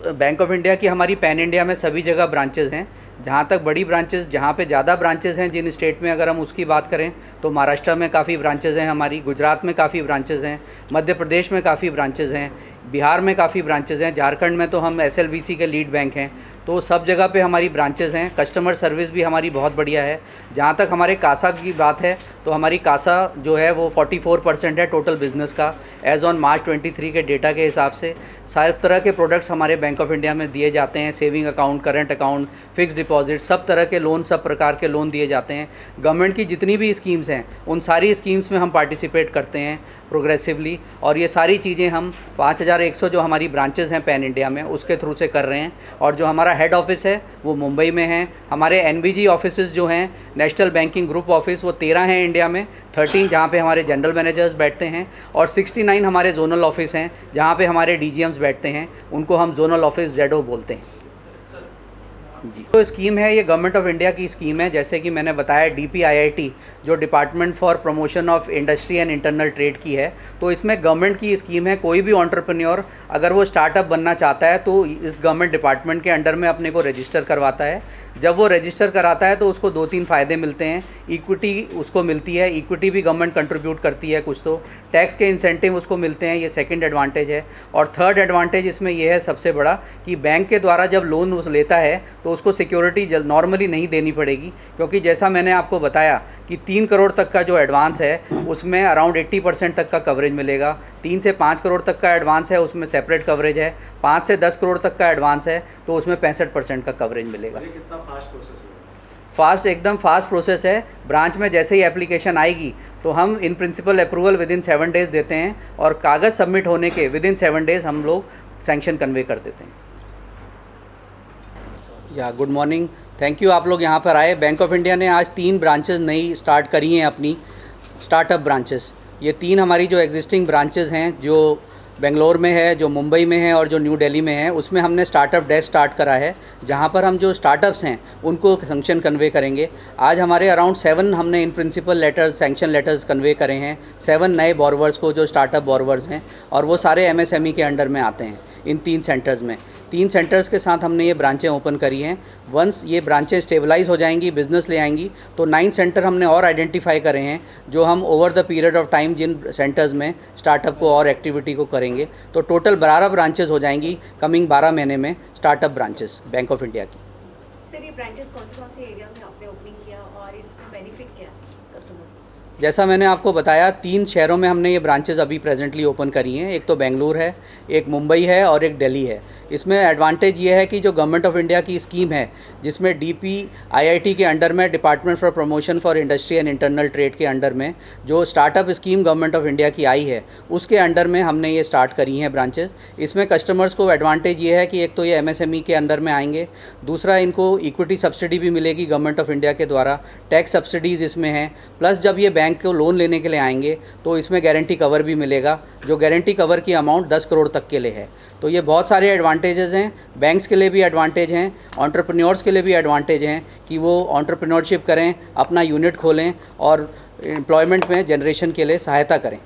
Bank of India की हमारी pan India में सभी जगह ब्रांचेज़ हैं। जहाँ तक बड़ी ब्रांचेज़, जहाँ पे ज़्यादा ब्रांचेज़ हैं जिन स्टेट में अगर हम उसकी बात करें तो महाराष्ट्र में काफ़ी ब्रांचेज़ हैं हमारी, गुजरात में काफ़ी ब्रांचेज़ हैं, मध्य प्रदेश में काफ़ी ब्रांचेज़ हैं, बिहार में काफ़ी ब्रांचेज़ हैं, झारखंड में तो हम एसएलबीसी के लीड बैंक हैं। तो सब जगह पे हमारी ब्रांचेज़ हैं। कस्टमर सर्विस भी हमारी बहुत बढ़िया है। जहाँ तक हमारे कासा की बात है तो हमारी कासा जो है वो 44% है टोटल बिज़नेस का, एज़ ऑन मार्च 23 के डेटा के हिसाब से। सारे तरह के प्रोडक्ट्स हमारे बैंक ऑफ इंडिया में दिए जाते हैं, saving account, current account, fix deposit, सब तरह के लोन, सब प्रकार के लोन दिए जाते हैं। गवर्नमेंट की जितनी भी स्कीम्स हैं उन सारी स्कीम्स में हम पार्टिसिपेट करते हैं प्रोग्रेसिवली, और ये सारी चीज़ें हम 5100 जो हमारी ब्रांचेज़ हैं पैन इंडिया में उसके थ्रू से कर रहे हैं। और जो हमारा हेड ऑफिस है वो मुंबई में है। हमारे एनबीजी ऑफिसेज़ जो हैं, नेशनल बैंकिंग ग्रुप ऑफिस, वो 13 हैं इंडिया में, 13 जहाँ पे हमारे जनरल मैनेजर्स बैठते हैं, और 69 हमारे जोनल ऑफिस हैं जहाँ पे हमारे डीजीएम्स बैठते हैं। उनको हम जोनल ऑफिस जेडो बोलते हैं जी। तो स्कीम है, ये गवर्नमेंट ऑफ इंडिया की स्कीम है। जैसे कि मैंने बताया, DPIIT जो department for promotion of industry and internal trade की है, तो इसमें गवर्नमेंट की स्कीम है। कोई भी एंटरप्रेन्योर अगर वो स्टार्टअप बनना चाहता है तो इस गवर्नमेंट डिपार्टमेंट के अंडर में अपने को रजिस्टर करवाता है। जब वो रजिस्टर कराता है तो उसको 2-3 फ़ायदे मिलते हैं। इक्विटी उसको मिलती है, इक्विटी भी गवर्नमेंट कंट्रीब्यूट करती है कुछ, तो टैक्स के इंसेंटिव उसको मिलते हैं, ये सेकंड एडवांटेज है। और थर्ड एडवांटेज इसमें ये है सबसे बड़ा कि बैंक के द्वारा जब लोन उस लेता है तो उसको सिक्योरिटी नॉर्मली नहीं देनी पड़ेगी, क्योंकि जैसा मैंने आपको बताया कि 3 करोड़ तक का जो एडवांस है उसमें अराउंड 80% तक का कवरेज मिलेगा। 3 से 5 करोड़ तक का एडवांस है उसमें सेपरेट कवरेज है। 5 से 10 करोड़ तक का एडवांस है तो उसमें 65% का कवरेज मिलेगा। कितना फास्ट प्रोसेस है? फास्ट, एकदम फास्ट प्रोसेस है। ब्रांच में जैसे ही एप्लीकेशन आएगी तो हम in principle approval within 7 days देते हैं, और कागज़ सबमिट होने के विदिन 7 डेज़ हम लोग सैंक्शन कन्वे कर देते हैं। या गुड मॉर्निंग, थैंक यू आप लोग यहाँ पर आए। बैंक ऑफ इंडिया ने आज 3 ब्रांचेस नई स्टार्ट करी हैं अपनी स्टार्टअप ब्रांचेस। ये 3 हमारी जो एग्जिस्टिंग ब्रांचेस हैं, जो बेंगलोर में है, जो मुंबई में है और जो न्यू दिल्ली में है, उसमें हमने स्टार्टअप डेस्क स्टार्ट करा है, जहाँ पर हम जो स्टार्टअप्स हैं उनको सैंक्शन कन्वे करेंगे। आज हमारे अराउंड 7 हमने in principle letters, sanction letters convey करे हैं 7 नए बोरोवर्स को, जो स्टार्टअप बोरोवर्स हैं, और वो सारे MSME के अंडर में आते हैं इन 3 सेंटर्स में। 3 सेंटर्स के साथ हमने ये ब्रांचें ओपन करी हैं। वंस ये ब्रांचें स्टेबलाइज हो जाएंगी, बिज़नेस ले आएंगी, तो 9 सेंटर हमने और आइडेंटिफाई करे हैं जो हम over the period of time जिन सेंटर्स में स्टार्टअप को और एक्टिविटी को करेंगे। तो टोटल 12 ब्रांचेस हो जाएंगी कमिंग 12 महीने में, startup branches bank of India की। सर, ये ब्रांचेस कौन से एरिया में आपने ओपनिंग किया और इसका बेनिफिट क्या है कस्टमर्स को? जैसा मैंने आपको बताया, 3 शहरों में हमने ये ब्रांचेस अभी प्रेजेंटली ओपन करी हैं। एक तो बेंगलुरु है, एक मुंबई है और एक दिल्ली है। इसमें एडवांटेज ये है कि जो गवर्नमेंट ऑफ इंडिया की स्कीम है, जिसमें DPIIT के अंडर में, department for promotion for industry and internal trade के अंडर में जो startup scheme government of India की आई है, उसके अंडर में हमने ये स्टार्ट करी हैं ब्रांचेस। इसमें कस्टमर्स को एडवांटेज ये है कि एक तो ये MSME के अंडर में आएंगे, दूसरा इनको इक्विटी सब्सिडी भी मिलेगी गवर्नमेंट ऑफ इंडिया के द्वारा, टैक्स सब्सिडीज़ इसमें हैं, प्लस जब ये बैंक को लोन लेने के लिए आएंगे तो इसमें गारंटी कवर भी मिलेगा, जो गारंटी कवर की अमाउंट 10 करोड़ तक के लिए है। तो ये बहुत सारे एडवांटेजेस हैं। बैंक्स के लिए भी एडवांटेज हैं, एंटरप्रेन्योर्स के लिए भी एडवांटेज हैं कि वो एंटरप्रेन्योरशिप करें, अपना यूनिट खोलें और एम्प्लॉयमेंट में जनरेशन के लिए सहायता करें।